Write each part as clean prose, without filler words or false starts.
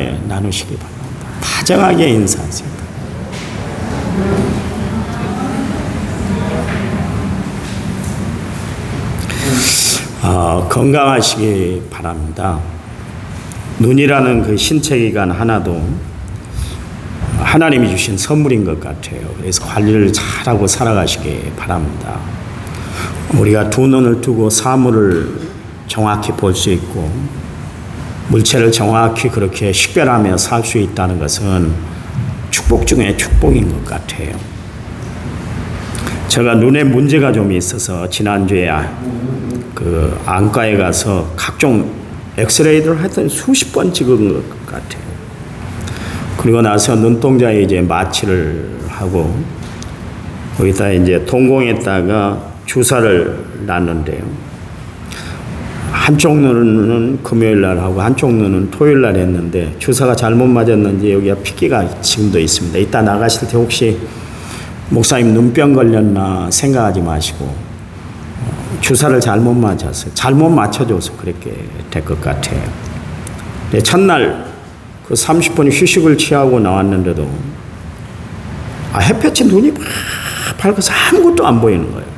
다정하게 나누시기 바랍니다. 다정하게 인사하세요. 건강하시기 바랍니다. 눈이라는 그 신체기관 하나도 하나님이 주신 선물인 것 같아요. 그래서 관리를 잘하고 살아가시기 바랍니다. 우리가 두 눈을 뜨고 사물을 정확히 볼 수 있고 물체를 정확히 그렇게 식별하며 살 수 있다는 것은 축복 중에 축복인 것 같아요. 제가 눈에 문제가 좀 있어서 지난주에 그 안과에 가서 각종 엑스레이를 하여튼 수십 번 찍은 것 같아요. 그리고 나서 눈동자에 이제 마취를 하고 거기다 이제 동공에다가 주사를 놨는데요. 한쪽 눈은 금요일 날 하고 한쪽 눈은 토요일 날 했는데 주사가 잘못 맞았는지 여기가 핏기가 지금도 있습니다. 이따 나가실 때 혹시 목사님 눈병 걸렸나 생각하지 마시고 주사를 잘못 맞았어요. 잘못 맞춰줘서 그렇게 될 것 같아요. 첫날 그 30분 휴식을 취하고 나왔는데도 햇볕에 눈이 밝아서 아무것도 안 보이는 거예요.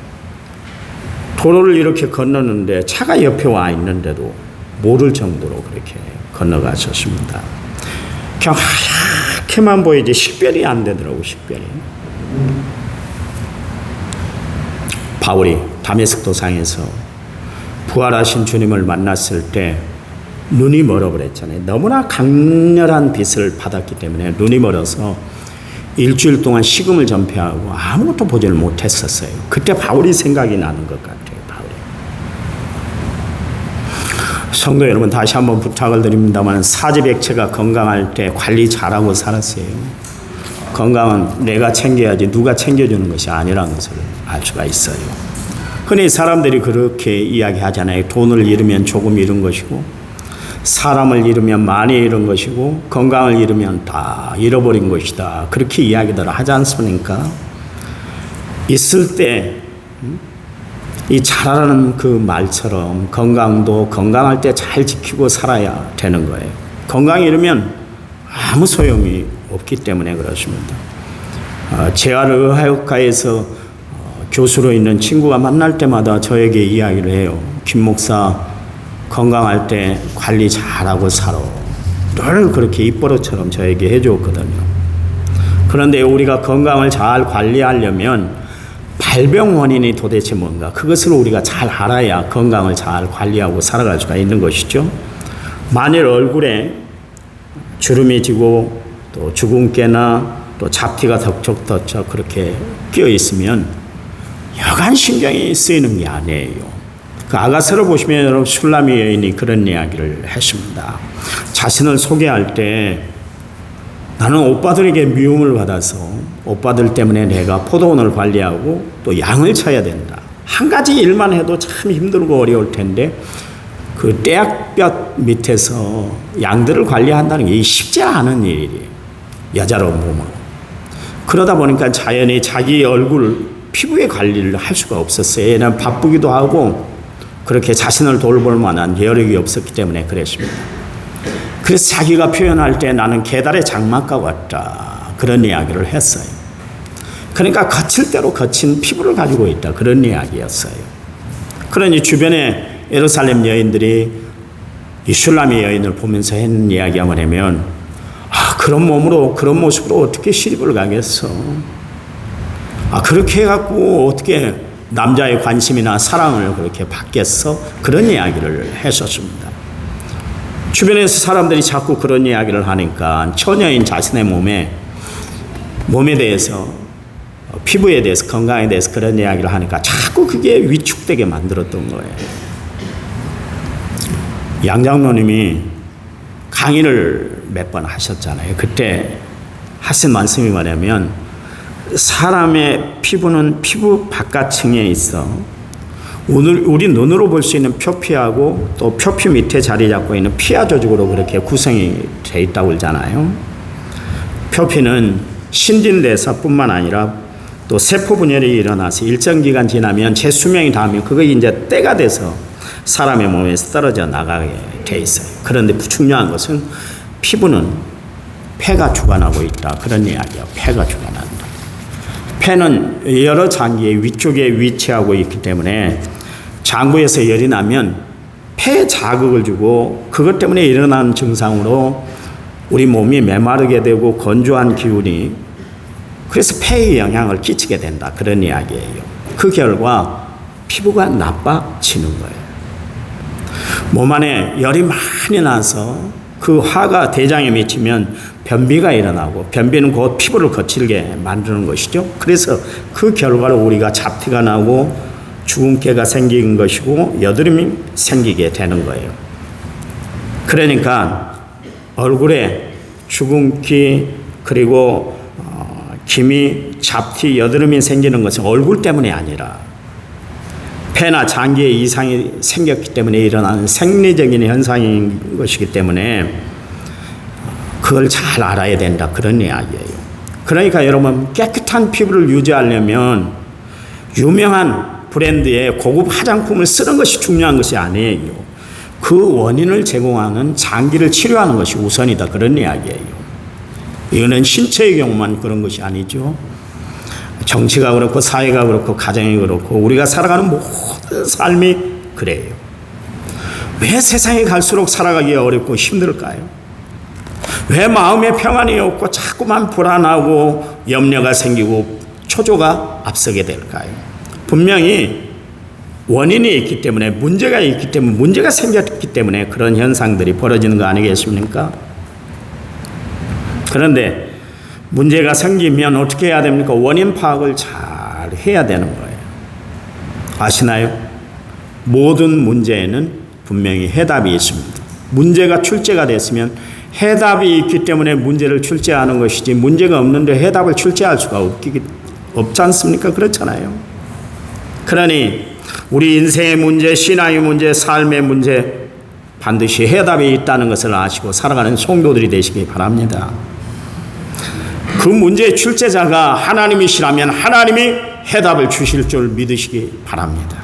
도로를 이렇게 건너는데 차가 옆에 와 있는데도 모를 정도로 그렇게 건너가셨습니다. 그냥 하얗게만 보이지 식별이 안 되더라고요. 식별이. 바울이 다메섹 도상에서 부활하신 주님을 만났을 때 눈이 멀어버렸잖아요. 너무나 강렬한 빛을 받았기 때문에 눈이 멀어서 일주일 동안 식음을 전폐하고 아무것도 보지를 못했었어요. 그때 바울이 생각이 나는 것 같아요. 바울이. 성도 여러분, 다시 한번 부탁을 드립니다만 사지백체가 건강할 때 관리 잘하고 살았어요. 건강은 내가 챙겨야지 누가 챙겨주는 것이 아니라는 것을 알 수가 있어요. 흔히 사람들이 그렇게 이야기하잖아요. 돈을 잃으면 조금 잃은 것이고 사람을 잃으면 많이 잃은 것이고 건강을 잃으면 다 잃어버린 것이다. 그렇게 이야기들 하지 않습니까? 있을 때 이 잘하는 그 말처럼 건강도 건강할 때 잘 지키고 살아야 되는 거예요. 건강을 잃으면 아무 소용이 없기 때문에 그렇습니다. 재활의학과에서 교수로 있는 친구가 만날 때마다 저에게 이야기를 해요. 김 목사 건강할 때 관리 잘하고 살아. 늘 그렇게 입버릇처럼 저에게 해줬거든요. 그런데 우리가 건강을 잘 관리하려면 발병 원인이 도대체 뭔가 그것을 우리가 잘 알아야 건강을 잘 관리하고 살아갈 수가 있는 것이죠. 만일 얼굴에 주름이 지고 또 주근깨나 또 잡티가 덕적덕적 그렇게 끼어 있으면 여간 신경이 쓰이는 게 아니에요. 그 아가서를 보시면 여러분 술라미 여인이 그런 이야기를 했습니다. 자신을 소개할 때 나는 오빠들에게 미움을 받아서 오빠들 때문에 내가 포도원을 관리하고 또 양을 쳐야 된다. 한 가지 일만 해도 참 힘들고 어려울 텐데 그 떼약볕 밑에서 양들을 관리한다는 게 쉽지 않은 일이에요. 여자로 보면. 그러다 보니까 자연히 자기 얼굴 피부의 관리를 할 수가 없었어요. 얘는 바쁘기도 하고 그렇게 자신을 돌볼 만한 여력이 없었기 때문에 그랬습니다. 그래서 자기가 표현할 때 나는 계달의 장막과 같다. 그런 이야기를 했어요. 그러니까 거칠 대로 거친 피부를 가지고 있다. 그런 이야기였어요. 그러니 주변에 예루살렘 여인들이 이 슐라미 여인을 보면서 했는 이야기가 뭐냐면 그런 몸으로 그런 모습으로 어떻게 시집을 가겠어. 그렇게 해갖고 어떻게 남자의 관심이나 사랑을 그렇게 받겠어? 그런 이야기를 했었습니다. 주변에서 사람들이 자꾸 그런 이야기를 하니까 처녀인 자신의 몸에 대해서 피부에 대해서 건강에 대해서 그런 이야기를 하니까 자꾸 그게 위축되게 만들었던 거예요. 양 장로님이 강의를 몇 번 하셨잖아요. 그때 하신 말씀이 뭐냐면 사람의 피부는 피부 바깥층에 있어 우리 눈으로 볼 수 있는 표피하고 또 표피 밑에 자리 잡고 있는 피하 조직으로 그렇게 구성이 돼 있다고 그러잖아요. 표피는 신진대사뿐만 아니라 또 세포 분열이 일어나서 일정 기간 지나면 재수명이 닿으면 그거 이제 때가 돼서 사람의 몸에서 떨어져 나가게 돼 있어요. 그런데 중요한 것은 피부는 폐가 주관하고 있다. 그런 이야기야. 폐가 주관한다. 폐는 여러 장기의 위쪽에 위치하고 있기 때문에 장부에서 열이 나면 폐에 자극을 주고 그것 때문에 일어나는 증상으로 우리 몸이 메마르게 되고 건조한 기운이 그래서 폐에 영향을 끼치게 된다. 그런 이야기예요. 그 결과 피부가 나빠지는 거예요. 몸 안에 열이 많이 나서 그 화가 대장에 미치면 변비가 일어나고 변비는 곧 피부를 거칠게 만드는 것이죠. 그래서 그 결과로 우리가 잡티가 나고 주근깨가 생기는 것이고 여드름이 생기게 되는 거예요. 그러니까 얼굴에 주근기 그리고 기미, 잡티, 여드름이 생기는 것은 얼굴 때문이 아니라 폐나 장기에 이상이 생겼기 때문에 일어나는 생리적인 현상인 것이기 때문에 그걸 잘 알아야 된다. 그런 이야기예요. 그러니까 여러분 깨끗한 피부를 유지하려면 유명한 브랜드의 고급 화장품을 쓰는 것이 중요한 것이 아니에요. 그 원인을 제공하는 장기를 치료하는 것이 우선이다. 그런 이야기예요. 이거는 신체의 경우만 그런 것이 아니죠. 정치가 그렇고 사회가 그렇고 가정이 그렇고 우리가 살아가는 모든 삶이 그래요. 왜 세상에 갈수록 살아가기가 어렵고 힘들까요? 왜 마음에 평안이 없고 자꾸만 불안하고 염려가 생기고 초조가 앞서게 될까요? 분명히 원인이 있기 때문에 문제가 있기 때문에 문제가 생겼기 때문에 그런 현상들이 벌어지는 거 아니겠습니까? 그런데 문제가 생기면 어떻게 해야 됩니까? 원인 파악을 잘 해야 되는 거예요. 아시나요? 모든 문제에는 분명히 해답이 있습니다. 문제가 출제가 됐으면 해답이 있기 때문에 문제를 출제하는 것이지 문제가 없는데 해답을 출제할 수가 없지 않습니까? 그렇잖아요. 그러니 우리 인생의 문제, 신앙의 문제, 삶의 문제 반드시 해답이 있다는 것을 아시고 살아가는 성도들이 되시기 바랍니다. 그 문제의 출제자가 하나님이시라면 하나님이 해답을 주실 줄 믿으시기 바랍니다.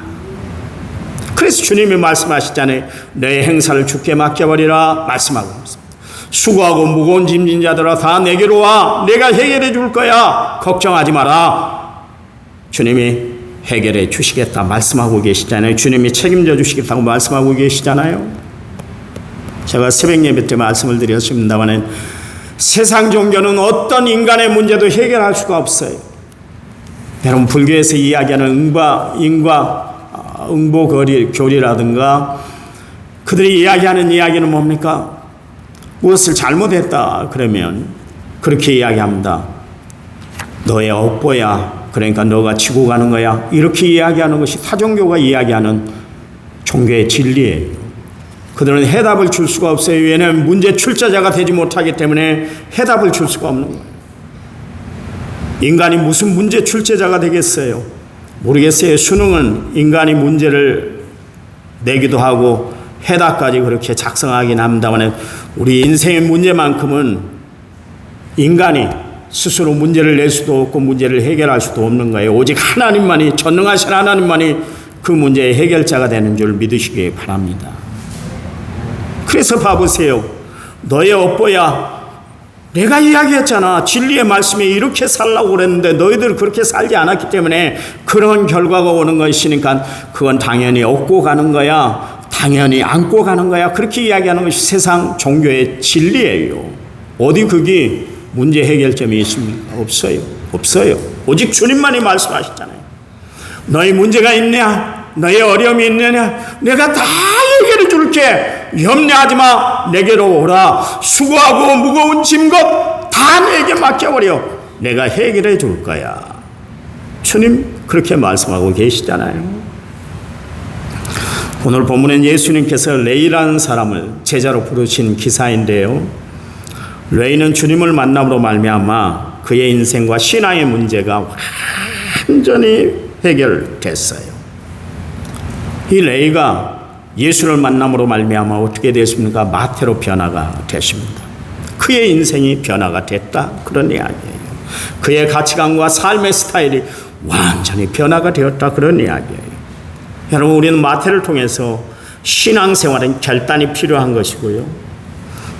그래서 주님이 말씀하시잖아요. 내 행사를 주께 맡겨버리라 말씀하고 있습니다. 수고하고 무거운 짐진 자들아 다 내게로 와. 내가 해결해 줄 거야. 걱정하지 마라. 주님이 해결해 주시겠다 말씀하고 계시잖아요. 주님이 책임져 주시겠다고 말씀하고 계시잖아요. 제가 새벽 예배 때 말씀을 드렸습니다만 세상 종교는 어떤 인간의 문제도 해결할 수가 없어요. 여러분 불교에서 이야기하는 응보교리라든가 그들이 이야기하는 이야기는 뭡니까? 무엇을 잘못했다 그러면 그렇게 이야기합니다. 너의 업보야. 그러니까 너가 지고 가는 거야. 이렇게 이야기하는 것이 타종교가 이야기하는 종교의 진리예요. 그들은 해답을 줄 수가 없어요. 왜냐하면 문제 출제자가 되지 못하기 때문에 해답을 줄 수가 없는 거예요. 인간이 무슨 문제 출제자가 되겠어요? 모르겠어요. 수능은 인간이 문제를 내기도 하고 해답까지 그렇게 작성하긴 합니다만 우리 인생의 문제만큼은 인간이 스스로 문제를 낼 수도 없고 문제를 해결할 수도 없는 거예요. 오직 하나님만이 전능하신 하나님만이 그 문제의 해결자가 되는 줄 믿으시기 바랍니다. 그래서 봐보세요. 너의 업보야. 내가 이야기했잖아. 진리의 말씀에 이렇게 살라고 그랬는데 너희들 그렇게 살지 않았기 때문에 그런 결과가 오는 것이니까 그건 당연히 얻고 가는 거야. 당연히 안고 가는 거야. 그렇게 이야기하는 것이 세상 종교의 진리예요. 어디 그게 문제 해결점이 있습니까? 없어요. 없어요. 오직 주님만이 말씀하셨잖아요. 너희 문제가 있냐? 너희 어려움이 있느냐? 내가 다 해결해 줄게. 염려하지 마. 내게로 오라. 수고하고 무거운 짐것 다 내게 맡겨버려. 내가 해결해 줄 거야. 주님 그렇게 말씀하고 계시잖아요. 오늘 본문엔 예수님께서 레이라는 사람을 제자로 부르신 기사인데요. 레이는 주님을 만남으로 말미암아 그의 인생과 신앙의 문제가 완전히 해결됐어요. 이 레이가 예수를 만남으로 말미암아 어떻게 됐습니까? 마태로 변화가 됐습니다. 그의 인생이 변화가 됐다. 그런 이야기예요. 그의 가치관과 삶의 스타일이 완전히 변화가 되었다. 그런 이야기예요. 여러분 우리는 마태를 통해서 신앙생활은 결단이 필요한 것이고요.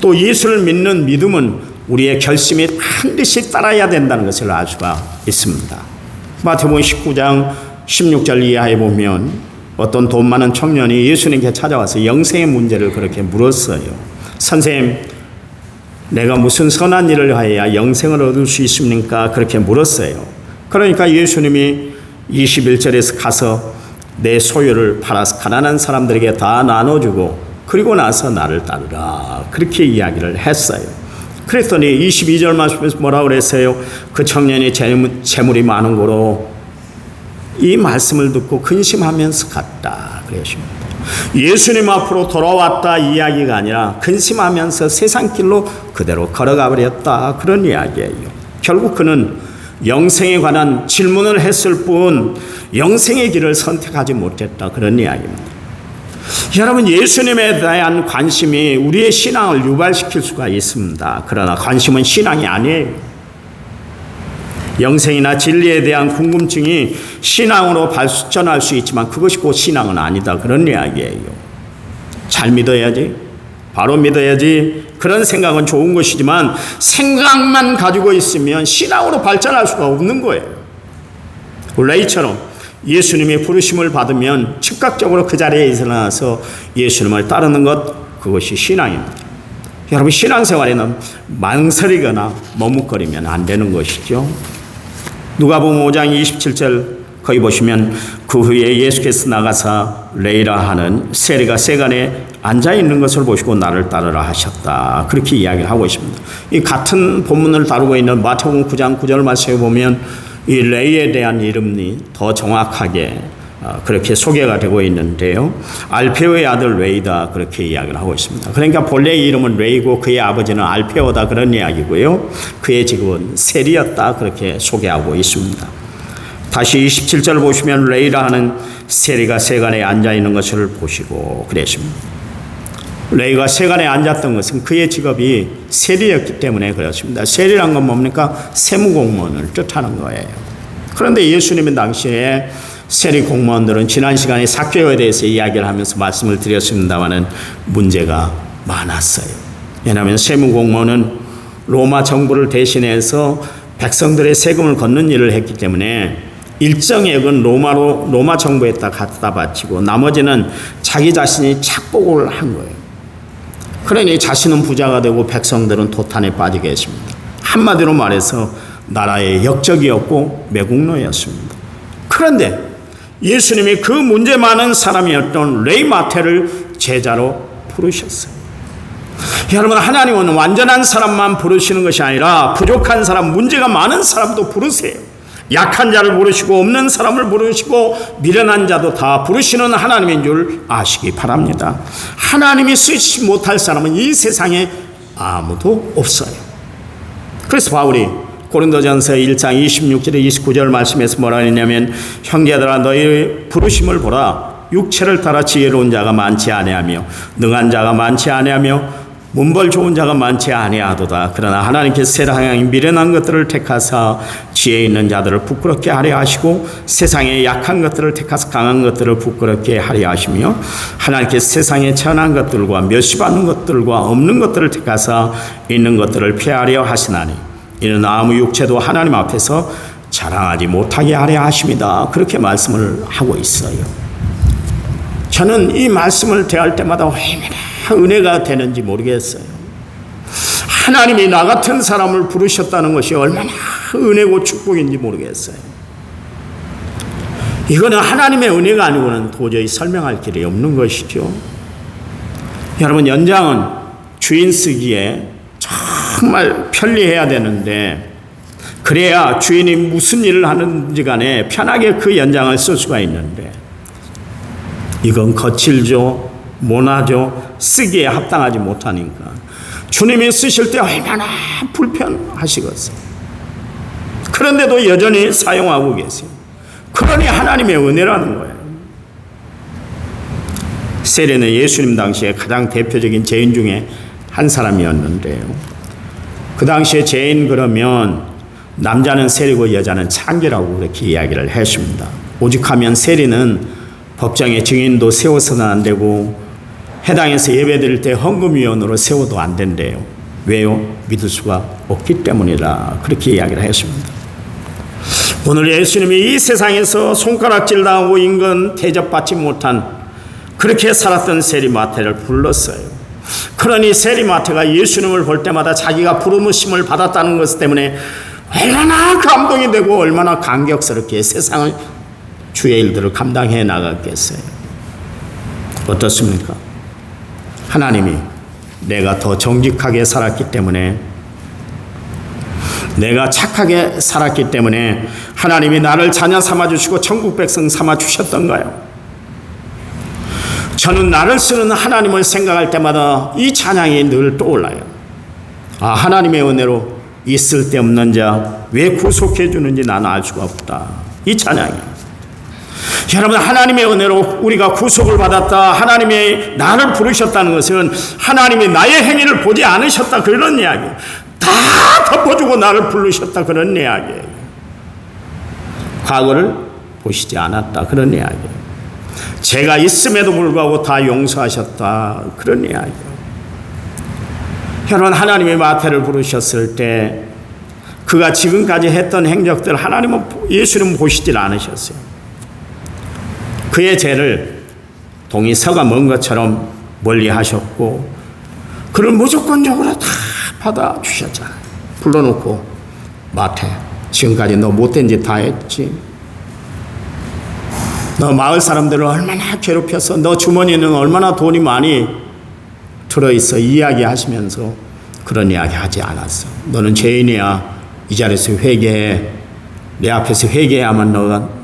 또 예수를 믿는 믿음은 우리의 결심이 반드시 따라야 된다는 것을 알 수가 있습니다. 마태복음 19장 16절 이하에 보면 어떤 돈 많은 청년이 예수님께 찾아와서 영생의 문제를 그렇게 물었어요. 선생님, 내가 무슨 선한 일을 하여야 영생을 얻을 수 있습니까? 그렇게 물었어요. 그러니까 예수님이 21절에서 가서 내 소유를 팔아서 가난한 사람들에게 다 나눠주고 그리고 나서 나를 따르라, 그렇게 이야기를 했어요. 그랬더니 22절 말씀에서 뭐라고 그랬어요? 그 청년이 재물이 많은 거로 이 말씀을 듣고 근심하면서 갔다 그러십니다. 예수님 앞으로 돌아왔다 이야기가 아니라 근심하면서 세상 길로 그대로 걸어가 버렸다, 그런 이야기예요. 결국 그는 영생에 관한 질문을 했을 뿐 영생의 길을 선택하지 못했다, 그런 이야기입니다. 여러분, 예수님에 대한 관심이 우리의 신앙을 유발시킬 수가 있습니다. 그러나 관심은 신앙이 아니에요. 영생이나 진리에 대한 궁금증이 신앙으로 발전할 수 있지만 그것이 곧 신앙은 아니다, 그런 이야기예요. 잘 믿어야지, 바로 믿어야지, 그런 생각은 좋은 것이지만 생각만 가지고 있으면 신앙으로 발전할 수가 없는 거예요. 레이처럼 예수님의 부르심을 받으면 즉각적으로 그 자리에 일어나서 예수님을 따르는 것, 그것이 신앙입니다. 여러분, 신앙생활에는 망설이거나 머뭇거리면 안 되는 것이죠. 누가복음 5장 27절 거기 보시면 그 후에 예수께서 나가사 레이라 하는 세리가 세간에 앉아있는 것을 보시고 나를 따르라 하셨다, 그렇게 이야기를 하고 있습니다. 이 같은 본문을 다루고 있는 마태복음 9장 9절 말씀에 보면 이 레이에 대한 이름이 더 정확하게 그렇게 소개가 되고 있는데요. 알페오의 아들 레이다, 그렇게 이야기를 하고 있습니다. 그러니까 본래의 이름은 레이고 그의 아버지는 알페오다, 그런 이야기고요. 그의 직업은 세리였다, 그렇게 소개하고 있습니다. 다시 27절 보시면 레이라 하는 세리가 세간에 앉아있는 것을 보시고 그랬습니다. 레이가 세간에 앉았던 것은 그의 직업이 세리였기 때문에 그렇습니다. 세리란 건 뭡니까? 세무공무원을 뜻하는 거예요. 그런데 예수님의 당시에 세리 공무원들은 지난 시간에 삭개오에 대해서 이야기를 하면서 말씀을 드렸습니다마는 문제가 많았어요. 왜냐하면 세무공무원은 로마 정부를 대신해서 백성들의 세금을 걷는 일을 했기 때문에 일정액은 로마 정부에다 갖다 바치고 나머지는 자기 자신이 착복을 한 거예요. 그러니 자신은 부자가 되고 백성들은 도탄에 빠지게 했습니다. 한마디로 말해서 나라의 역적이었고 매국노였습니다. 그런데 예수님이 그 문제 많은 사람이었던 레이 마태를 제자로 부르셨어요. 여러분, 하나님은 완전한 사람만 부르시는 것이 아니라 부족한 사람, 문제가 많은 사람도 부르세요. 약한 자를 부르시고 없는 사람을 부르시고 미련한 자도 다 부르시는 하나님인 줄 아시기 바랍니다. 하나님이 쓰지 못할 사람은 이 세상에 아무도 없어요. 그래서 바울이 고린도전서 1장 26절에 29절 말씀에서 뭐라 했냐면 형제들아 너희 부르심을 보라. 육체를 따라 지혜로운 자가 많지 아니하며 능한 자가 많지 아니하며 문벌 좋은 자가 많지 아니하도다. 그러나 하나님께서 세상에 미련한 것들을 택하사 지혜 있는 자들을 부끄럽게 하려 하시고 세상에 약한 것들을 택하사 강한 것들을 부끄럽게 하려 하시며 하나님께서 세상에 천한 것들과 멸시받는 것들과 없는 것들을 택하사 있는 것들을 피하려 하시나니 이는 아무 육체도 하나님 앞에서 자랑하지 못하게 하려 하십니다. 그렇게 말씀을 하고 있어요. 저는 이 말씀을 대할 때마다 얼마나 은혜가 되는지 모르겠어요. 하나님이 나 같은 사람을 부르셨다는 것이 얼마나 은혜고 축복인지 모르겠어요. 이거는 하나님의 은혜가 아니고는 도저히 설명할 길이 없는 것이죠. 여러분, 연장은 주인 쓰기에 정말 편리해야 되는데 그래야 주인이 무슨 일을 하는지 간에 편하게 그 연장을 쓸 수가 있는데 이건 거칠죠, 모나죠, 쓰기에 합당하지 못하니까 주님이 쓰실 때 얼마나 불편하시겠어요. 그런데도 여전히 사용하고 계세요. 그러니 하나님의 은혜라는 거예요. 세례는 예수님 당시에 가장 대표적인 죄인 중에 한 사람이었는데요. 그 당시에 죄인 그러면 남자는 세리고 여자는 창기라고 그렇게 이야기를 했습니다. 오죽하면 세리는 법정에 증인도 세워서는 안 되고 해당에서 예배드릴 때 헌금위원으로 세워도 안 된대요. 왜요? 믿을 수가 없기 때문이라 그렇게 이야기를 했습니다. 오늘 예수님이 이 세상에서 손가락질 당하고 인근 대접받지 못한 그렇게 살았던 세리마태를 불렀어요. 그러니 세리마태가 예수님을 볼 때마다 자기가 부르심을 받았다는 것 때문에 얼마나 감동이 되고 얼마나 감격스럽게 세상의 주의 일들을 감당해 나갔겠어요. 어떻습니까? 하나님이 내가 더 정직하게 살았기 때문에, 내가 착하게 살았기 때문에 하나님이 나를 자녀 삼아주시고 천국 백성 삼아주셨던가요? 저는 나를 쓰는 하나님을 생각할 때마다 이 찬양이 늘 떠올라요. 아, 하나님의 은혜로 이 쓸데없는 자 왜 구속해 주는지 나는 알 수가 없다. 이 찬양이에요. 여러분, 하나님의 은혜로 우리가 구속을 받았다, 하나님이 나를 부르셨다는 것은 하나님이 나의 행위를 보지 않으셨다, 그런 이야기예요. 다 덮어주고 나를 부르셨다, 그런 이야기예요. 과거를 보시지 않았다, 그런 이야기예요. 죄가 있음에도 불구하고 다 용서하셨다, 그런 이야기예요. 여러분, 하나님의 마태를 부르셨을 때 그가 지금까지 했던 행적들 하나님은, 예수님은 보시질 않으셨어요. 그의 죄를 동이 서가 먼 것처럼 멀리 하셨고 그를 무조건적으로 다 받아주셨잖아요. 불러놓고 마태, 지금까지 너 못된 짓 다 했지. 너 마을 사람들을 얼마나 괴롭혀서, 너 주머니에는 얼마나 돈이 많이 들어있어, 이야기하시면서 그런 이야기 하지 않았어. 너는 죄인이야. 이 자리에서 회개해. 내 앞에서 회개해야만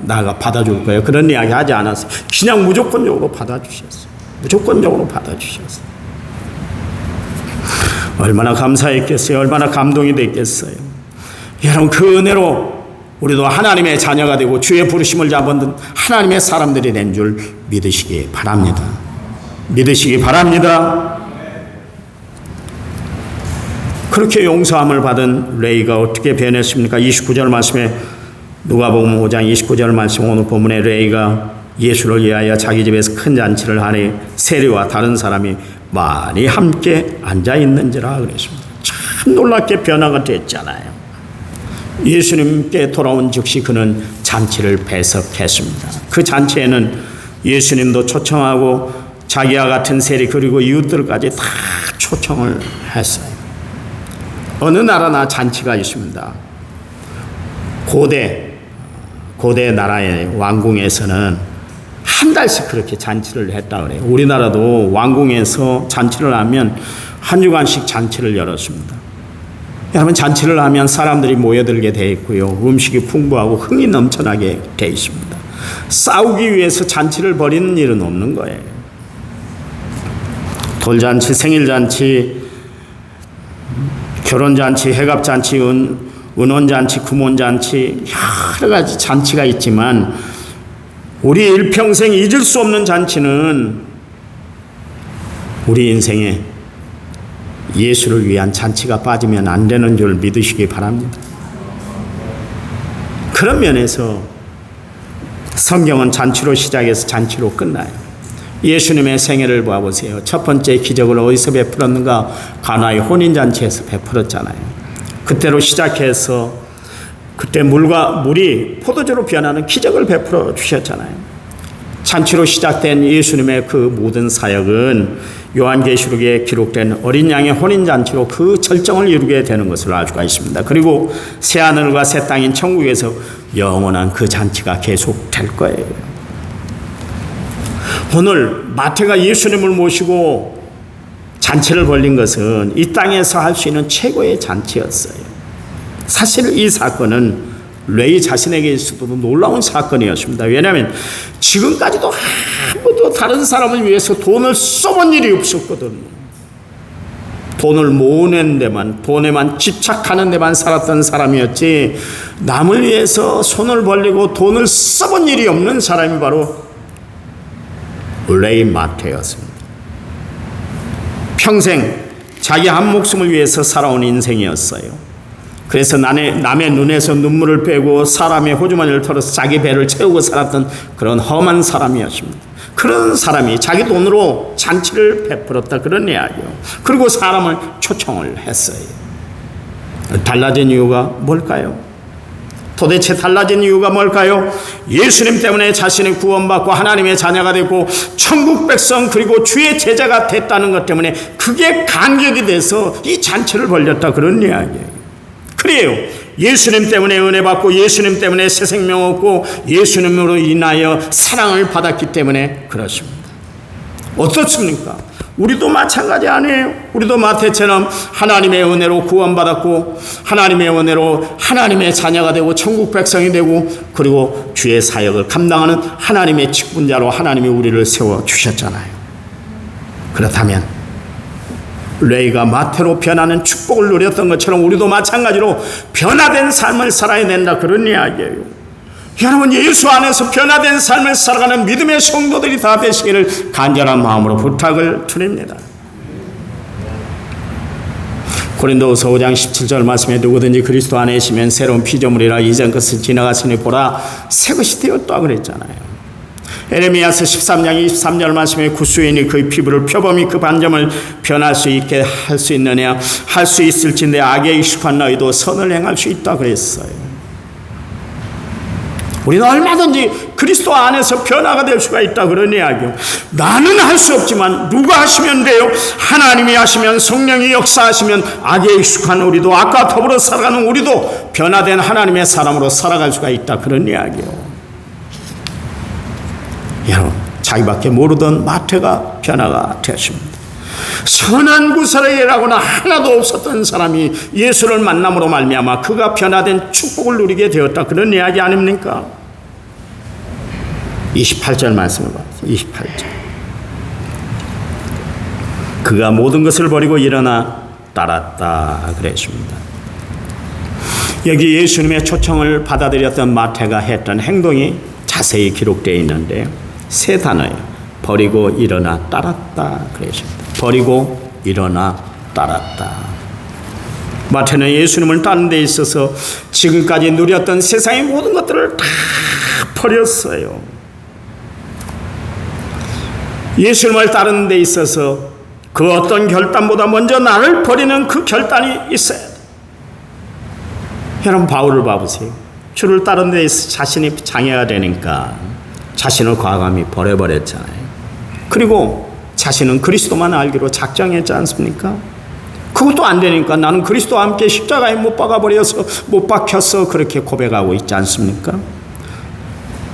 나가 받아줄 거야. 그런 이야기 하지 않았어요. 그냥 무조건적으로 받아주셨어요. 무조건적으로 받아주셨어요. 얼마나 감사했겠어요. 얼마나 감동이 됐겠어요. 여러분, 그 은혜로 우리도 하나님의 자녀가 되고 주의 부르심을 잡은 하나님의 사람들이 된 줄 믿으시기 바랍니다. 믿으시기 바랍니다. 그렇게 용서함을 받은 레위가 어떻게 변했습니까? 29절 말씀에, 누가복음 5장 29절 말씀, 오늘 본문에 레위가 예수를 위하여 자기 집에서 큰 잔치를 하니 세리와 다른 사람이 많이 함께 앉아 있는지라 그랬습니다. 참 놀랍게 변화가 됐잖아요. 예수님께 돌아온 즉시 그는 잔치를 배석했습니다. 그 잔치에는 예수님도 초청하고 자기와 같은 세리 그리고 이웃들까지 다 초청을 했어요. 어느 나라나 잔치가 있습니다. 고대 나라의 왕궁에서는 한 달씩 그렇게 잔치를 했다 그래요. 우리나라도 왕궁에서 잔치를 하면 한 주간씩 잔치를 열었습니다. 여러분, 잔치를 하면 사람들이 모여들게 돼 있고요. 음식이 풍부하고 흥이 넘쳐나게 돼 있습니다. 싸우기 위해서 잔치를 벌이는 일은 없는 거예요. 돌잔치, 생일잔치, 결혼잔치, 해갑잔치, 은혼잔치, 구몬잔치, 여러 가지 잔치가 있지만 우리 일평생 잊을 수 없는 잔치는 우리 인생에 예수를 위한 잔치가 빠지면 안 되는 줄 믿으시기 바랍니다. 그런 면에서 성경은 잔치로 시작해서 잔치로 끝나요. 예수님의 생애를 봐보세요. 첫 번째 기적을 어디서 베풀었는가? 가나의 혼인잔치에서 베풀었잖아요. 그때로 시작해서 그때 물이 포도주로 변하는 기적을 베풀어 주셨잖아요. 잔치로 시작된 예수님의 그 모든 사역은 요한계시록에 기록된 어린 양의 혼인잔치로 그 절정을 이루게 되는 것을 알 수가 있습니다. 그리고 새하늘과 새 땅인 천국에서 영원한 그 잔치가 계속될 거예요. 오늘 마태가 예수님을 모시고 잔치를 벌린 것은 이 땅에서 할 수 있는 최고의 잔치였어요. 사실 이 사건은 레위 자신에게 있어도 놀라운 사건이었습니다. 왜냐하면 지금까지도 아무도 다른 사람을 위해서 돈을 써본 일이 없었거든요. 돈을 모으는 데만, 돈에만 집착하는 데만 살았던 사람이었지 남을 위해서 손을 벌리고 돈을 써본 일이 없는 사람이 바로 레위 마태였습니다. 평생 자기 한 목숨을 위해서 살아온 인생이었어요. 그래서 남의 눈에서 눈물을 빼고 사람의 호주머니를 털어서 자기 배를 채우고 살았던 그런 험한 사람이었습니다. 그런 사람이 자기 돈으로 잔치를 베풀었다 그런 이야기요. 그리고 사람을 초청을 했어요. 달라진 이유가 뭘까요? 도대체 달라진 이유가 뭘까요? 예수님 때문에 자신이 구원받고 하나님의 자녀가 되고 천국 백성 그리고 주의 제자가 됐다는 것 때문에 그게 간격이 돼서 이 잔치를 벌였다 그런 이야기예요. 그래요. 예수님 때문에 은혜 받고 예수님 때문에 새 생명 얻고 예수님으로 인하여 사랑을 받았기 때문에 그렇습니다. 어떻습니까? 우리도 마찬가지 아니에요. 우리도 마태처럼 하나님의 은혜로 구원받았고 하나님의 은혜로 하나님의 자녀가 되고 천국 백성이 되고 그리고 주의 사역을 감당하는 하나님의 직분자로 하나님이 우리를 세워주셨잖아요. 그렇다면 레이가 마태로 변하는 축복을 누렸던 것처럼 우리도 마찬가지로 변화된 삶을 살아야 된다 그런 이야기예요. 여러분, 예수 안에서 변화된 삶을 살아가는 믿음의 성도들이 다 되시기를 간절한 마음으로 부탁을 드립니다. 고린도후서 5장 17절 말씀에 누구든지 그리스도 안에 있으면 새로운 피조물이라 이전 것을 지나갔으니 보라 새 것이 되었다 그랬잖아요. 에레미야서 13장 23절 말씀에 구수인이 그의 피부를 표범이 그 반점을 변할 수 있게 할 수 있느냐 할 수 있을진데 악에 익숙한 너희도 선을 행할 수 있다 그랬어요. 우리는 얼마든지 그리스도 안에서 변화가 될 수가 있다 그런 이야기요. 나는 할 수 없지만 누가 하시면 돼요? 하나님이 하시면 성령이 역사하시면 악에 익숙한 우리도 악과 더불어 살아가는 우리도 변화된 하나님의 사람으로 살아갈 수가 있다 그런 이야기요. 여러분, 자기밖에 모르던 마태가 변화가 되었습니다. 선한 구설이라고는 하나도 없었던 사람이 예수를 만남으로 말미암아 그가 변화된 축복을 누리게 되었다 그런 이야기 아닙니까? 28절 말씀을 봐주세요. 28절. 그가 모든 것을 버리고 일어나 따랐다 그랬습니다. 여기 예수님의 초청을 받아들였던 마태가 했던 행동이 자세히 기록되어 있는데요. 세 단어예요. 버리고 일어나 따랐다 그랬습니다. 버리고 일어나 따랐다. 마태는 예수님을 따르는 데 있어서 지금까지 누렸던 세상의 모든 것들을 다 버렸어요. 예수님을 따르는 데 있어서 그 어떤 결단보다 먼저 나를 버리는 그 결단이 있어야 돼. 여러분, 바울을 봐보세요. 주를 따르는 데 있어서 자신이 장애가 되니까 자신을 과감히 버려버렸잖아요. 그리고 자신은 그리스도만 알기로 작정했지 않습니까? 그것도 안 되니까 나는 그리스도와 함께 십자가에 못 박아버려서 못 박혔어 그렇게 고백하고 있지 않습니까?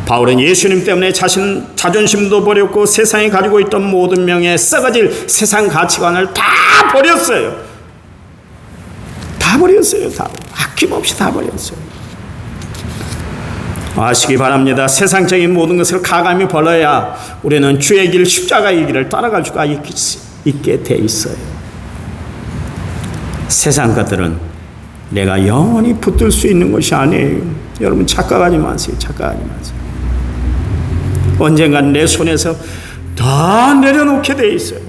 바울은 예수님 때문에 자신 자존심도 버렸고 세상이 가지고 있던 모든 명예 썩어질 세상 가치관을 다 버렸어요. 다 버렸어요. 다 아낌없이 다 버렸어요. 아시기 바랍니다. 세상적인 모든 것을 가감히 버려야 우리는 주의 길 십자가의 길을 따라갈 수가 있게 돼 있어요. 세상 것들은 내가 영원히 붙들 수 있는 것이 아니에요. 여러분, 착각하지 마세요. 착각하지 마세요. 언젠간 내 손에서 다 내려놓게 돼 있어요.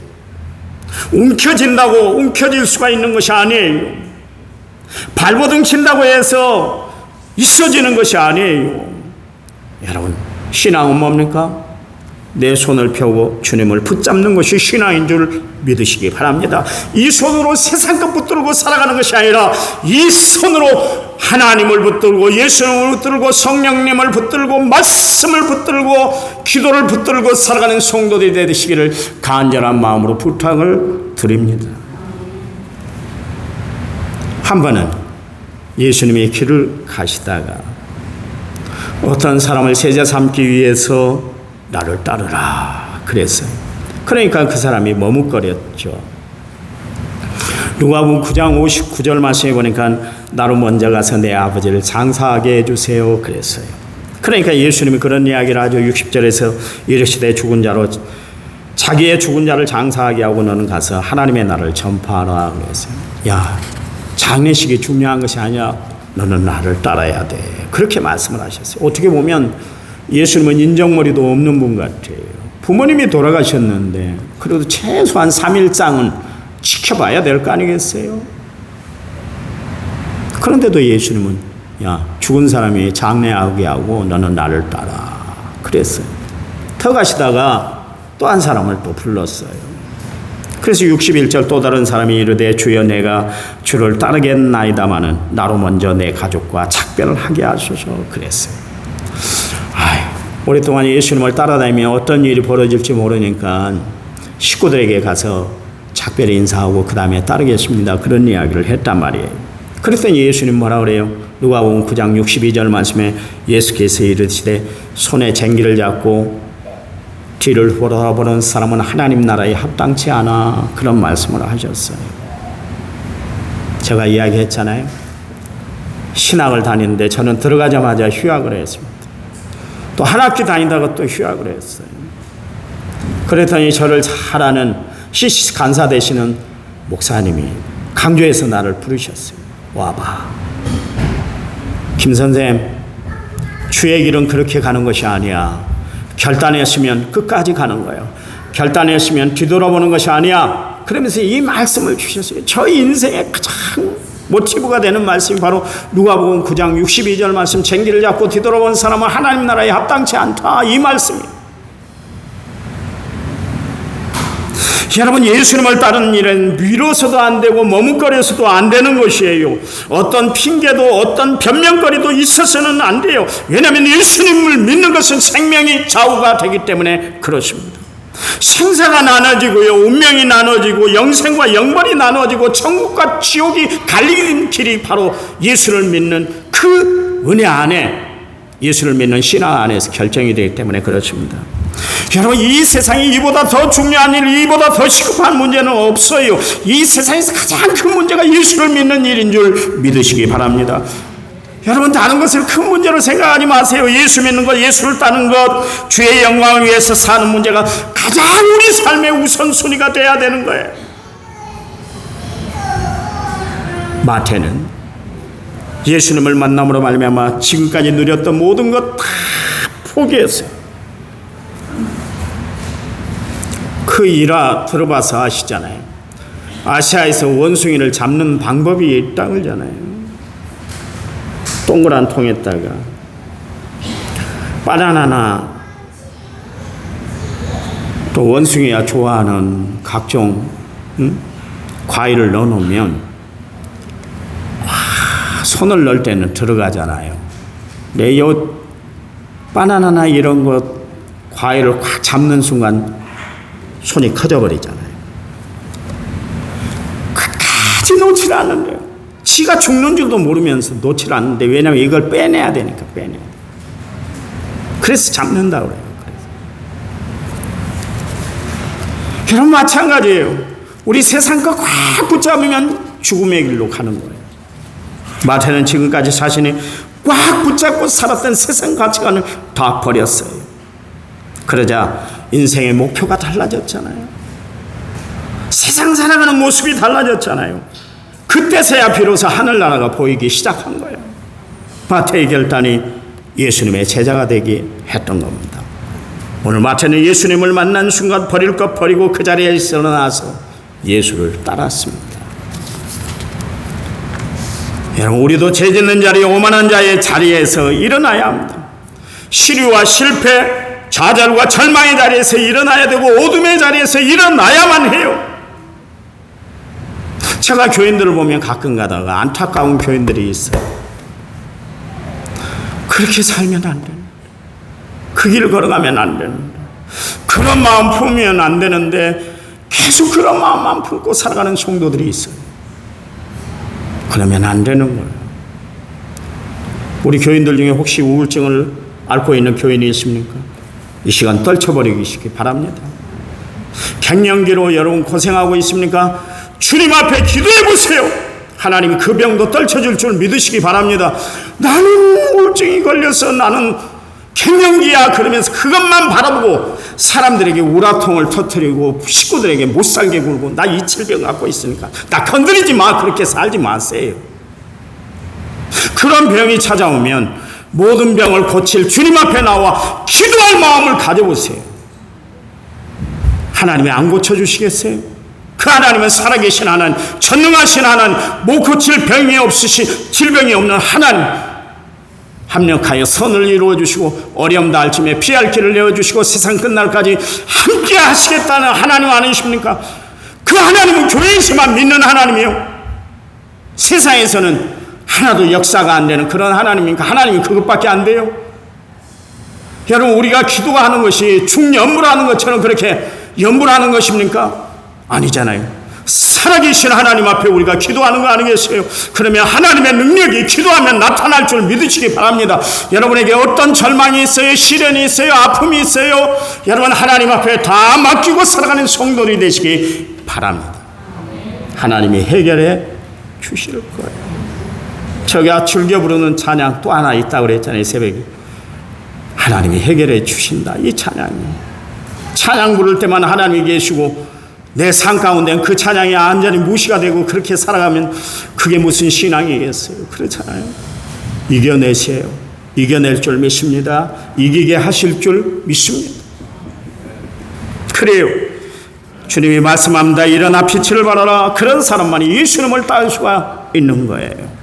움켜진다고 움켜질 수가 있는 것이 아니에요. 발버둥 친다고 해서 있어지는 것이 아니에요. 여러분, 신앙은 뭡니까? 내 손을 펴고 주님을 붙잡는 것이 신앙인 줄 믿으시기 바랍니다. 이 손으로 세상 것 붙들고 살아가는 것이 아니라 이 손으로 하나님을 붙들고 예수님을 붙들고 성령님을 붙들고 말씀을 붙들고 기도를 붙들고 살아가는 성도들이 되시기를 간절한 마음으로 부탁을 드립니다. 한 번은 예수님의 길을 가시다가 어떤 사람을 제자 삼기 위해서 나를 따르라 그랬어요. 그러니까 그 사람이 머뭇거렸죠. 누가복음 9장 59절 말씀에 보니까 나로 먼저 가서 내 아버지를 장사하게 해주세요 그랬어요. 그러니까 예수님이 그런 이야기를 하죠. 60절에서 이르시되 죽은 자로 자기의 죽은 자를 장사하게 하고 너는 가서 하나님의 나라를 전파하라 그랬어요. 야, 장례식이 중요한 것이 아니야. 너는 나를 따라야 돼. 그렇게 말씀을 하셨어요. 어떻게 보면 예수님은 인정머리도 없는 분 같아요. 부모님이 돌아가셨는데 그래도 최소한 3일장은 지켜봐야 될 거 아니겠어요? 그런데도 예수님은 야, 죽은 사람이 장례하게 하고 너는 나를 따라 그랬어요. 더 가시다가 또 한 사람을 또 불렀어요. 그래서 61절 또 다른 사람이 이르되 주여 내가 주를 따르겠나이다마는 나로 먼저 내 가족과 작별을 하게 하소서 그랬어요. 오랫동안 예수님을 따라다니며 어떤 일이 벌어질지 모르니까 식구들에게 가서 작별 인사하고 그 다음에 따르겠습니다. 그런 이야기를 했단 말이에요. 그랬더니 예수님 뭐라 그래요? 누가복음 9장 62절 말씀에 예수께서 이르시되 손에 쟁기를 잡고 뒤를 돌아보는 사람은 하나님 나라에 합당치 않아. 그런 말씀을 하셨어요. 제가 이야기했잖아요. 신학을 다니는데 저는 들어가자마자 휴학을 했습니다. 또 한 학기 다니다가 또 휴학을 했어요. 그랬더니 저를 잘 아는 CCC 간사 되시는 목사님이 강조해서 나를 부르셨어요. 와봐. 김 선생, 주의 길은 그렇게 가는 것이 아니야. 결단했으면 끝까지 가는 거예요. 결단했으면 뒤돌아보는 것이 아니야. 그러면서 이 말씀을 주셨어요. 저희 인생의 가장 모티브가 되는 말씀이 바로 누가복음 9장 62절 말씀, 쟁기를 잡고 뒤돌아본 사람은 하나님 나라에 합당치 않다. 이 말씀이에요. 여러분, 예수님을 따르는 일은 미뤄서도 안 되고 머뭇거려서도 안 되는 것이에요. 어떤 핑계도 어떤 변명거리도 있어서는 안 돼요. 왜냐하면 예수님을 믿는 것은 생명이 좌우가 되기 때문에 그렇습니다. 생사가 나눠지고요, 운명이 나눠지고 영생과 영벌이 나눠지고 천국과 지옥이 갈리는 길이 바로 예수를 믿는 그 은혜 안에, 예수를 믿는 신앙 안에서 결정이 되기 때문에 그렇습니다. 여러분, 이 세상에 이보다 더 중요한 일, 이보다 더 시급한 문제는 없어요. 이 세상에서 가장 큰 문제가 예수를 믿는 일인 줄 믿으시기 바랍니다. 여러분, 다른 것을 큰 문제로 생각하지 마세요. 예수 믿는 것, 예수를 따르는 것, 주의 영광을 위해서 사는 문제가 가장 우리 삶의 우선순위가 돼야 되는 거예요. 마태는 예수님을 만남으로 말미암아 지금까지 누렸던 모든 것 다 포기했어요. 그 일화 들어봐서 아시잖아요. 아시아에서 원숭이를 잡는 방법이 있다 그러잖아요. 동그란 통에다가 바나나나 또 원숭이가 좋아하는 각종 과일을 넣어놓으면 손을 넣을 때는 들어가잖아요. 내 요 바나나나 이런 것 과일을 꽉 잡는 순간 손이 커져버리잖아요. 끝까지 놓질 않는데요. 지가 죽는 줄도 모르면서 놓질 않는데, 왜냐하면 이걸 빼내야 되니까 빼내야 돼. 그래서 잡는다고 그래요. 여러분, 마찬가지예요. 우리 세상 거 꽉 붙잡으면 죽음의 길로 가는 거예요. 마태는 지금까지 자신이 꽉 붙잡고 살았던 세상 가치관을 다 버렸어요. 그러자 인생의 목표가 달라졌잖아요. 세상 살아가는 모습이 달라졌잖아요. 그때서야 비로소 하늘나라가 보이기 시작한 거예요. 마태의 결단이 예수님의 제자가 되게 했던 겁니다. 오늘 마태는 예수님을 만난 순간 버릴 것 버리고 그 자리에 일어나서 예수를 따랐습니다. 여러분, 우리도 죄 짓는 자리, 오만한 자의 자리에서 일어나야 합니다. 시류와 실패, 좌절과 절망의 자리에서 일어나야 되고 어둠의 자리에서 일어나야만 해요. 제가 교인들을 보면 가끔 가다가 안타까운 교인들이 있어요. 그렇게 살면 안 되는데, 그 길을 걸어가면 안 되는데, 그런 마음 품으면 안 되는데 계속 그런 마음만 품고 살아가는 성도들이 있어요. 그러면 안 되는 거예요. 우리 교인들 중에 혹시 우울증을 앓고 있는 교인이 있습니까? 이 시간 떨쳐버리시기 바랍니다. 갱년기로 여러분 고생하고 있습니까? 주님 앞에 기도해 보세요. 하나님이 그 병도 떨쳐줄 줄 믿으시기 바랍니다. 나는 우울증이 걸려서 나는 갱년기야 그러면서 그것만 바라보고 사람들에게 우라통을 터뜨리고 식구들에게 못살게 굴고, 나 이 질병 갖고 있으니까 나 건드리지 마, 그렇게 살지 마세요. 그런 병이 찾아오면 모든 병을 고칠 주님 앞에 나와 기도할 마음을 가져보세요. 하나님이 안 고쳐주시겠어요? 그 하나님은 살아계신 하나님, 전능하신 하나님, 못 고칠 병이 없으신, 질병이 없는 합력하여 선을 이루어 주시고 어려움 닿을 쯤에 피할 길을 내어 주시고 세상 끝날까지 함께 하시겠다는 하나님 아니십니까? 그 하나님은 교회에서만 믿는 하나님이요, 세상에서는 하나도 역사가 안 되는 그런 하나님입니까? 하나님이 그것밖에 안 돼요? 여러분, 우리가 기도하는 것이 중연부라는 것처럼 그렇게 연부라는 것입니까? 아니잖아요. 살아계신 하나님 앞에 우리가 기도하는 거 아니겠어요? 그러면 하나님의 능력이 기도하면 나타날 줄 믿으시기 바랍니다. 여러분에게 어떤 절망이 있어요, 시련이 있어요, 아픔이 있어요, 여러분 하나님 앞에 다 맡기고 살아가는 성도들이 되시기 바랍니다. 하나님이 해결해 주실 거예요. 제가 즐겨 부르는 찬양 또 하나 있다고 그랬잖아요, 새벽에. 하나님이 해결해 주신다, 이 찬양이. 찬양 부를 때만 하나님이 계시고 내 삶 가운데 그 찬양이 완전히 무시가 되고 그렇게 살아가면 그게 무슨 신앙이겠어요? 그렇잖아요. 이겨내세요. 이겨낼 줄 믿습니다. 이기게 하실 줄 믿습니다. 그래요. 주님이 말씀합니다. 일어나 빛을 발하라. 그런 사람만이 예수님을 따를 수가 있는 거예요.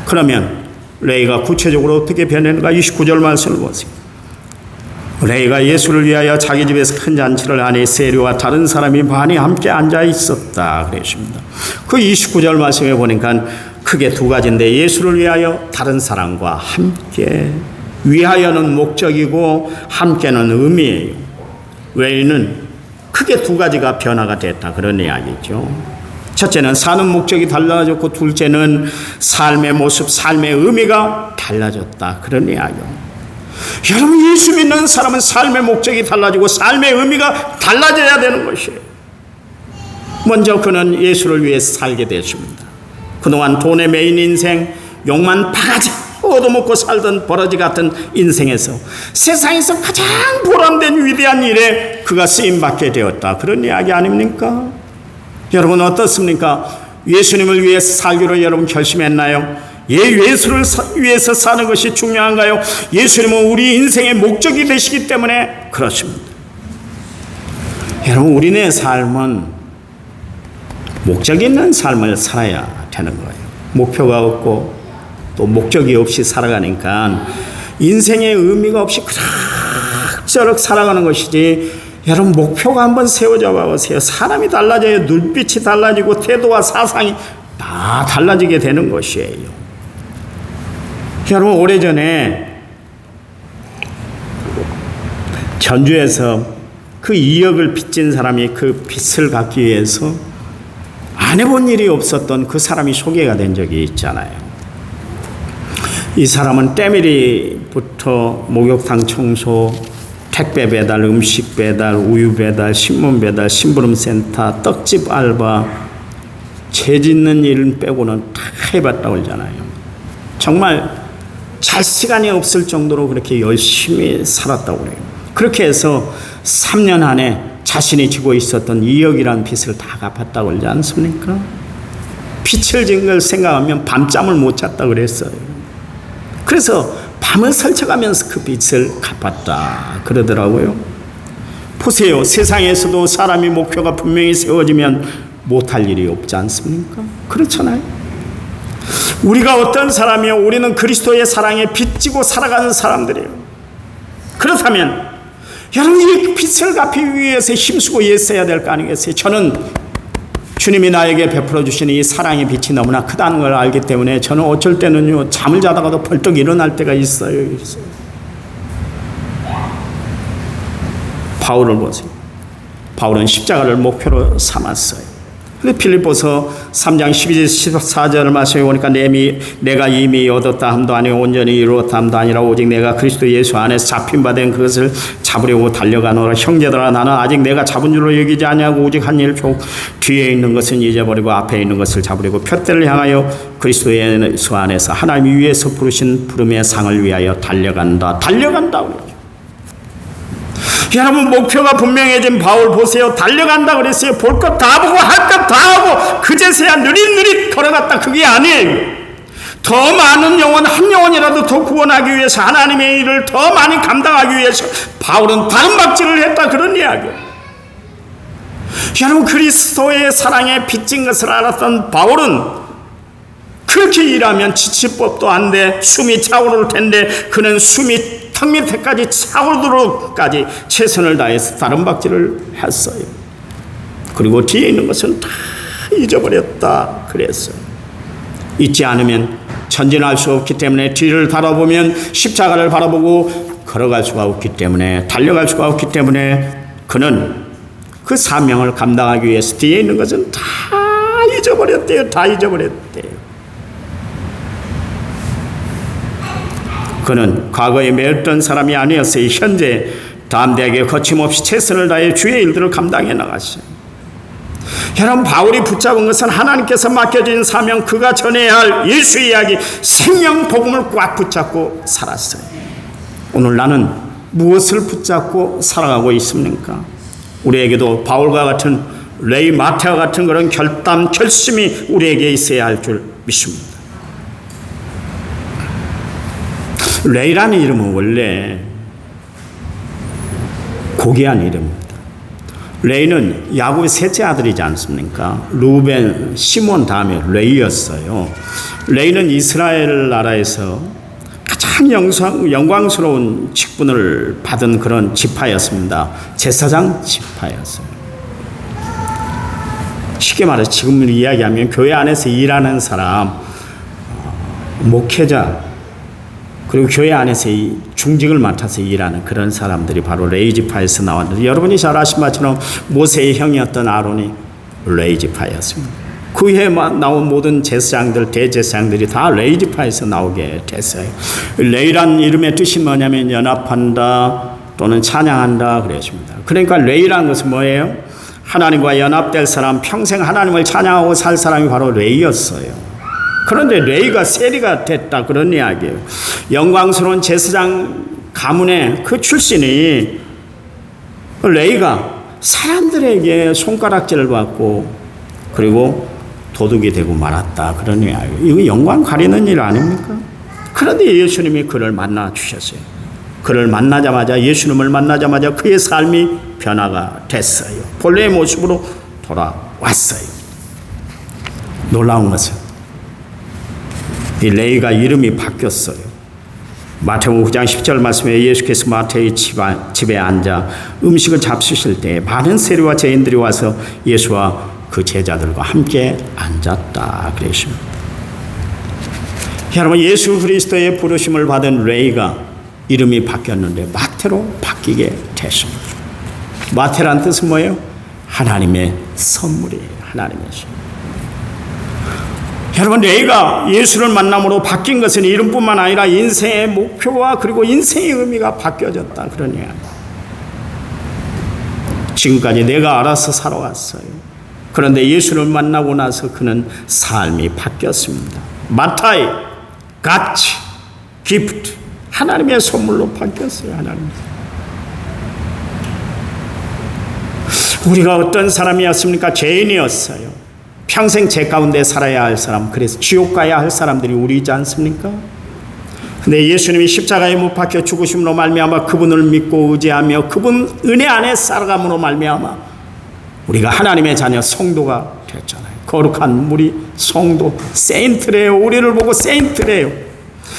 그러면 레이가 구체적으로 어떻게 변했는가? 29절 말씀을 보세요. 레이가 예수를 위하여 자기 집에서 큰 잔치를 하니 세리와 다른 사람이 많이 함께 앉아 있었다 그랬습니다. 그 29절 말씀에 보니까 크게 두 가지인데, 예수를 위하여 다른 사람과 함께, 위하여는 목적이고 함께는 의미예요. 레이는 크게 두 가지가 변화가 됐다, 그런 이야기죠. 첫째는 사는 목적이 달라졌고, 둘째는 삶의 모습, 삶의 의미가 달라졌다, 그런 이야기입니다. 여러분, 예수 믿는 사람은 삶의 목적이 달라지고 삶의 의미가 달라져야 되는 것이에요. 먼저 그는 예수를 위해서 살게 되었습니다. 그동안 돈에 매인 인생, 욕만 바가지 얻어먹고 살던 버러지 같은 인생에서 세상에서 가장 보람된 위대한 일에 그가 쓰임받게 되었다, 그런 이야기 아닙니까? 여러분 어떻습니까? 예수님을 위해서 살기로 여러분 결심했나요? 예수를 위해서 사는 것이 중요한가요? 예수님은 우리 인생의 목적이 되시기 때문에 그렇습니다. 여러분, 우리네 삶은 목적 있는 삶을 살아야 되는 거예요. 목표가 없고 또 목적이 없이 살아가니까 인생의 의미가 없이 그럭저럭 살아가는 것이지, 여러분 목표가 한번 세워져 보세요. 사람이 달라져요. 눈빛이 달라지고 태도와 사상이 다 달라지게 되는 것이에요. 여러분, 오래전에 전주에서 그 2억을 빚진 사람이 그 빚을 갚기 위해서 안 해본 일이 없었던 그 사람이 소개가 된 적이 있잖아요. 이 사람은 때밀이부터 목욕탕 청소, 택배 배달, 음식 배달, 우유 배달, 신문 배달, 심부름센터, 떡집 알바, 죄 짓는 일은 빼고는 다 해봤다고 그러잖아요. 정말 잘 시간이 없을 정도로 그렇게 열심히 살았다고 그래요. 그렇게 해서 3년 안에 자신이 지고 있었던 2억이라는 빚을 다 갚았다고 그러지 않습니까? 빚을 진 걸 생각하면 밤잠을 못 잤다고 그랬어요. 그래서 밤을 설쳐가면서 그 빚을 갚았다 그러더라고요. 보세요. 세상에서도 사람이 목표가 분명히 세워지면 못할 일이 없지 않습니까? 그렇잖아요. 우리가 어떤 사람이요? 우리는 그리스도의 사랑에 빚지고 살아가는 사람들이에요. 그렇다면 여러분, 이 빚을 갚기 위해서 힘쓰고 애써야 될 거 아니겠어요? 저는 주님이 나에게 베풀어 주시는 이 사랑의 빛이 너무나 크다는 걸 알기 때문에 저는 어쩔 때는요, 잠을 자다가도 벌떡 일어날 때가 있어요. 바울을 보세요. 바울은 십자가를 목표로 삼았어요. 근데 필립보서 3장 12절 14절을 말씀해 보니까 내가 이미 얻었다 함도 아니고 온전히 이루었다 함도 아니라 오직 내가 그리스도 예수 안에서 잡힌 바 된 그것을 잡으려고 달려가노라. 형제들아, 나는 아직 내가 잡은 줄로 여기지 아니하고 오직 한 일 곧 뒤에 있는 것은 잊어버리고 앞에 있는 것을 잡으려고 표대를 향하여 그리스도 예수 안에서 하나님이 위에서 부르신 부름의 상을 위하여 달려간다. 달려간다. 여러분, 목표가 분명해진 바울 보세요. 달려간다 그랬어요. 볼 것 다 보고 할 것 다 하고 그제서야 느릿느릿 걸어갔다. 그게 아니에요. 더 많은 영혼, 한 영혼이라도 더 구원하기 위해서, 하나님의 일을 더 많이 감당하기 위해서 바울은 다른 박질을 했다, 그런 이야기예요. 여러분, 그리스도의 사랑에 빚진 것을 알았던 바울은 그렇게 일하면 지칠 법도 안 돼. 숨이 차오를 텐데 그는 숨이 턱 밑에까지 차오르도록까지 최선을 다해서 다름박질을 했어요. 그리고 뒤에 있는 것은 다 잊어버렸다 그랬어요. 잊지 않으면 전진할 수 없기 때문에 뒤를 바라보면 십자가를 바라보고 걸어갈 수가 없기 때문에 달려갈 수가 없기 때문에 그는 그 사명을 감당하기 위해서 뒤에 있는 것은 다 잊어버렸대요. 다 잊어버렸대요. 그는 과거에 매었던 사람이 아니었어요. 현재 담대하게 거침없이 최선을 다해 주의 일들을 감당해 나갔어요. 여러분, 바울이 붙잡은 것은 하나님께서 맡겨진 사명, 그가 전해야 할 예수 이야기, 생명 복음을 꽉 붙잡고 살았어요. 오늘 나는 무엇을 붙잡고 살아가고 있습니까? 우리에게도 바울과 같은 레이 마테와 같은 그런 결단, 결심이 우리에게 있어야 할 줄 믿습니다. 레이라는 이름은 원래 고귀한 이름입니다. 레이는 야곱의 셋째 아들이지 않습니까? 루벤, 시몬 다음에 레이였어요. 레이는 이스라엘 나라에서 가장 영광스러운 직분을 받은 그런 지파였습니다. 제사장 지파였어요. 쉽게 말해서 지금 이야기하면 교회 안에서 일하는 사람, 목회자, 그리고 교회 안에서 이 중직을 맡아서 일하는 그런 사람들이 바로 레위 지파에서 나왔는데, 여러분이 잘 아신 것처럼 모세의 형이었던 아론이 레위 지파였습니다. 그 후에 나온 모든 제사장들, 대제사장들이 다 레위 지파에서 나오게 됐어요. 레위란 이름의 뜻이 뭐냐면 연합한다 또는 찬양한다 그랬습니다. 그러니까 레위란 것은 뭐예요? 하나님과 연합될 사람, 평생 하나님을 찬양하고 살 사람이 바로 레위였어요. 그런데 레위가 세리가 됐다 그런 이야기예요. 영광스러운 제사장 가문의 그 출신이 레위가 사람들에게 손가락질을 받고 그리고 도둑이 되고 말았다 그런 이야기예요. 이거 영광 가리는 일 아닙니까? 그런데 예수님이 그를 만나 주셨어요. 그를 만나자마자, 예수님을 만나자마자 그의 삶이 변화가 됐어요. 본래의 모습으로 돌아왔어요. 놀라운 것은 이 레위가 이름이 바뀌었어요. 마태복음 9장 10절 말씀에 예수께서 마태의 집에 앉아 음식을 잡수실 때 많은 세리와 죄인들이 와서 예수와 그 제자들과 함께 앉았다 그러십니다. 여러분, 예수 그리스도의 부르심을 받은 레위가 이름이 바뀌었는데 마태로 바뀌게 됐습니다. 마태란 뜻은 뭐예요? 하나님의 선물이에요. 하나님의 선물. 여러분, 레위가 예수를 만남으로 바뀐 것은 이름뿐만 아니라 인생의 목표와 그리고 인생의 의미가 바뀌어졌다 그런 이야기. 지금까지 내가 알아서 살아왔어요. 그런데 예수를 만나고 나서 그는 삶이 바뀌었습니다. 마타이, 가치, 기프트, 하나님의 선물로 바뀌었어요. 하나님. 우리가 어떤 사람이었습니까? 죄인이었어요. 평생 죄 가운데 살아야 할 사람, 그래서 지옥 가야 할 사람들이 우리이지 않습니까? 근데 예수님이 십자가에 못 박혀 죽으심으로 말미암아 그분을 믿고 의지하며 그분 은혜 안에 살아감으로 말미암아 우리가 하나님의 자녀 성도가 됐잖아요. 거룩한 우리 성도, 세인트래요. 우리를 보고 세인트래요.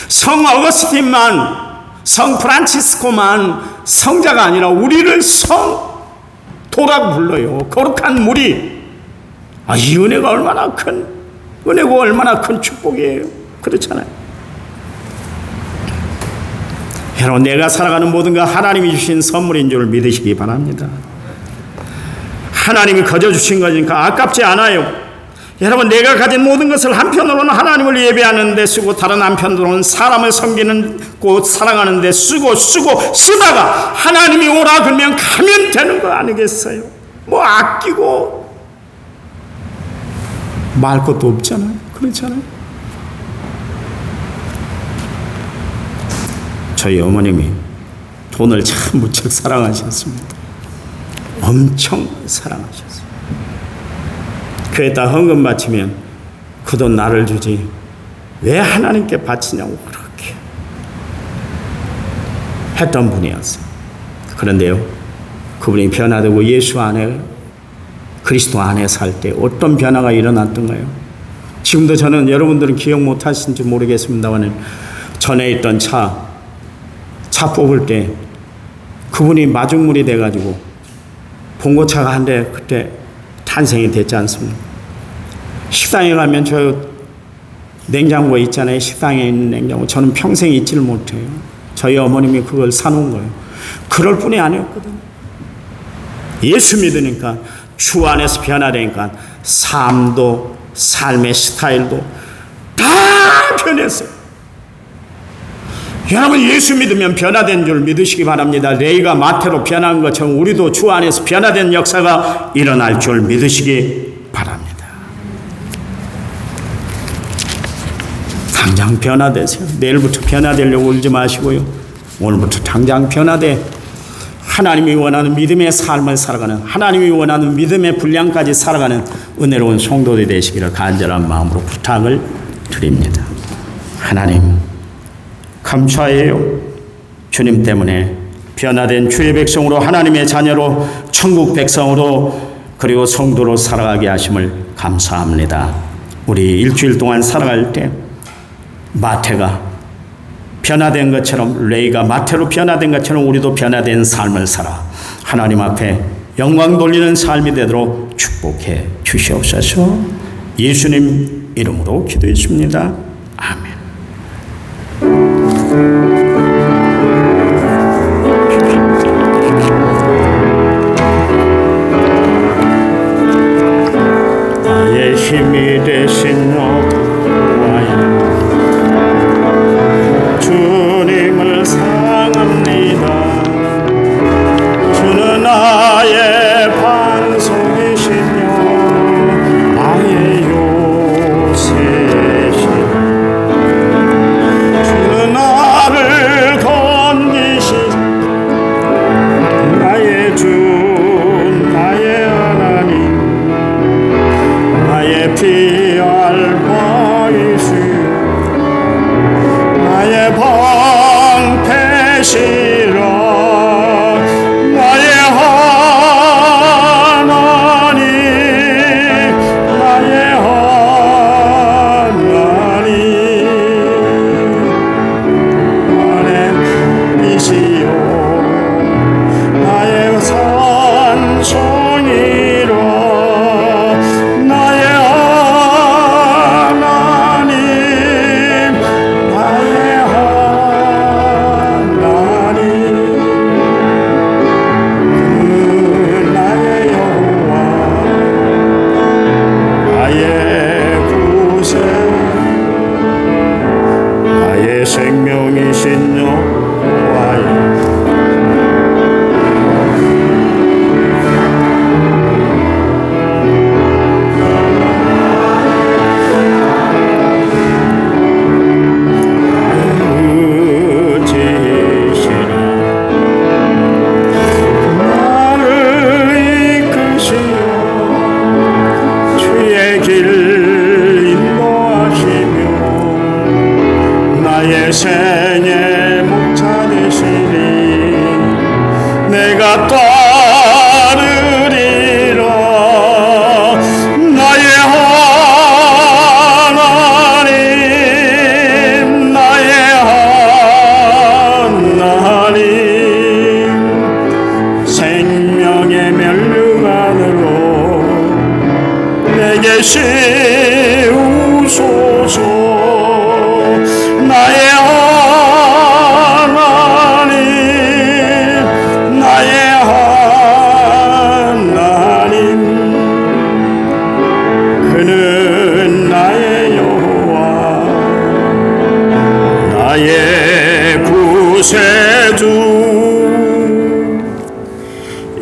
성 어거스틴만, 성 프란치스코만 성자가 아니라 우리를 성도라고 불러요. 거룩한 무리. 이 은혜가 얼마나 큰 은혜고 얼마나 큰 축복이에요. 그렇잖아요. 여러분, 내가 살아가는 모든 것 하나님이 주신 선물인 줄 믿으시기 바랍니다. 하나님이 거저 주신 거니까 아깝지 않아요. 여러분, 내가 가진 모든 것을 한편으로는 하나님을 예배하는 데 쓰고 다른 한편으로는 사람을 섬기는 곳 살아가는 데 쓰다가 하나님이 오라 그러면 가면 되는 거 아니겠어요? 뭐 아끼고 말 것도 없잖아요. 그렇잖아요. 저희 어머님이 돈을 참 무척 사랑하셨습니다. 엄청 사랑하셨어요. 교회에다 헌금 바치면 그 돈 나를 주지 왜 하나님께 바치냐고 그렇게 했던 분이었어요. 그런데요, 그분이 변화되고 예수 안에, 그리스도 안에 살 때 어떤 변화가 일어났던가요? 지금도 저는 여러분들은 기억 못 하신지 모르겠습니다만 전에 있던 차 뽑을 때 그분이 마중물이 돼가지고 봉고차가 한 대 그때 탄생이 됐지 않습니까? 식당에 가면 저 냉장고 있잖아요. 식당에 있는 냉장고. 저는 평생 잊지를 못해요. 저희 어머님이 그걸 사놓은 거예요. 그럴 뿐이 아니었거든요. 예수 믿으니까 주 안에서 변화되니까 삶도 삶의 스타일도 다 변했어요. 여러분 예수 믿으면 변화된 줄 믿으시기 바랍니다. 레이가 마태로 변한 것처럼 우리도 주 안에서 변화된 역사가 일어날 줄 믿으시기 바랍니다. 당장 변화되세요. 내일부터 변화되려고 울지 마시고요. 오늘부터 당장 변화돼 하나님이 원하는 믿음의 삶을 살아가는, 하나님이 원하는 믿음의 분량까지 살아가는 은혜로운 성도들이 되시기를 간절한 마음으로 부탁을 드립니다. 하나님 감사해요. 주님 때문에 변화된 주의 백성으로, 하나님의 자녀로, 천국 백성으로, 그리고 성도로 살아가게 하심을 감사합니다. 우리 일주일 동안 살아갈 때 마태가 변화된 것처럼, 레이가 마태로 변화된 것처럼 우리도 변화된 삶을 살아 하나님 앞에 영광 돌리는 삶이 되도록 축복해 주시옵소서. 예수님 이름으로 기도했습니다. 아멘. 나의 힘이 되신 여호와여, 주님을 사랑합니다. 주는 나의 반석이시며 나의 요새시며, 주는 나를 건지시니 나의 주, 나의 하나님, 나의 피알바이시여, 나의 방패시라, 나의 하나님, 나의 하나님, 하나님이시여, 나의 산성이라, 나의 하나님, 나의 하나님, 그 나의 여호와, 나의 구세, 나의 생명이신 여호와여, 생의 목자 되시니 내가 따르리라. 나의 하나님, 나의 하나님, 생명의 면류관으로 내게 세우소서. 나의 하나님, 나의 하나님, 그는 나의 여호와, 나의 구세주.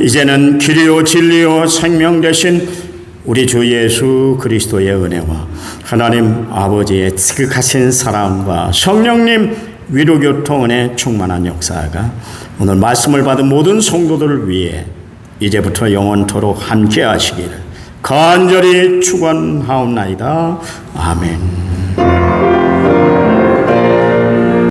이제는 길이요 진리요 생명 되신 우리 주 예수 그리스도의 은혜와 하나님 아버지의 지극하신 사랑과 성령님 위로교통은혜 충만한 역사가 오늘 말씀을 받은 모든 성도들을 위해 이제부터 영원토록 함께 하시기를 간절히 축원하옵나이다. 아멘.